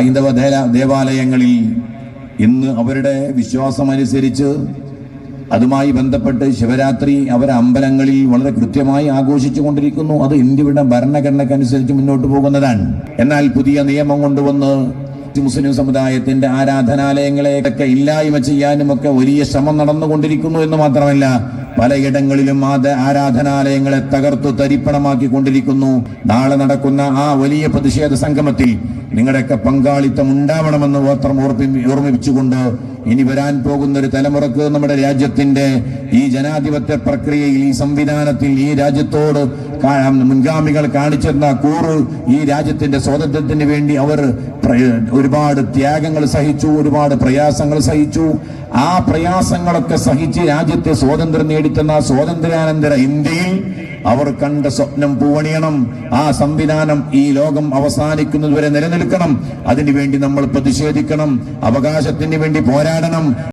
ഹൈന്ദവ ദേവാലയങ്ങളിൽ ഇന്ന് അവരുടെ വിശ്വാസമനുസരിച്ച് അതുമായി ബന്ധപ്പെട്ട് ശിവരാത്രി അവരെ അമ്പലങ്ങളിൽ വളരെ കൃത്യമായി ആഘോഷിച്ചു കൊണ്ടിരിക്കുന്നു. അത് ഇന്ത്യയുടെ ഭരണഘടനയ്ക്കനുസരിച്ച് മുന്നോട്ട് പോകുന്നതാണ്. എന്നാൽ പുതിയ നിയമം കൊണ്ടുവന്ന് മുസ്ലിം സമുദായത്തിന്റെ ആരാധനാലയങ്ങളെയൊക്കെ ഇല്ലായ്മ ചെയ്യാനുമൊക്കെ വലിയ ശ്രമം നടന്നുകൊണ്ടിരിക്കുന്നു എന്ന് മാത്രമല്ല, പലയിടങ്ങളിലും ആരാധനാലയങ്ങളെ തകർത്തു തരിപ്പണമാക്കിക്കൊണ്ടിരിക്കുന്നു. നാളെ നടക്കുന്ന ആ വലിയ പ്രതിഷേധ സംഗമത്തിൽ നിങ്ങളുടെയൊക്കെ പങ്കാളിത്തം ഉണ്ടാവണമെന്ന് മാത്രം ഓർമ്മിപ്പിച്ചുകൊണ്ട് ഇനി വരാൻ പോകുന്ന ഒരു തലമുറക്ക് നമ്മുടെ രാജ്യത്തിന്റെ ഈ ജനാധിപത്യ പ്രക്രിയയിൽ, ഈ സംവിധാനത്തിൽ, ഈ രാജ്യത്തോട് മുൻഗാമികൾ കാണിച്ചിരുന്ന കൂറ്, ഈ രാജ്യത്തിന്റെ സ്വാതന്ത്ര്യത്തിന് വേണ്ടി അവർ ഒരുപാട് ത്യാഗങ്ങൾ സഹിച്ചു, ഒരുപാട് പ്രയാസങ്ങൾ സഹിച്ചു. ആ പ്രയാസങ്ങളൊക്കെ സഹിച്ച് രാജ്യത്തെ സ്വാതന്ത്ര്യം നേടിത്തന്ന സ്വാതന്ത്ര്യാനന്തര ഇന്ത്യയിൽ അവർ കണ്ട സ്വപ്നം പൂവണിയണം. ആ സംവിധാനം ഈ ലോകം അവസാനിക്കുന്നതുവരെ നിലനിൽക്കണം. അതിനുവേണ്ടി നമ്മൾ പ്രതിഷേധിക്കണം, അവകാശത്തിന് വേണ്ടി പോരാടണം.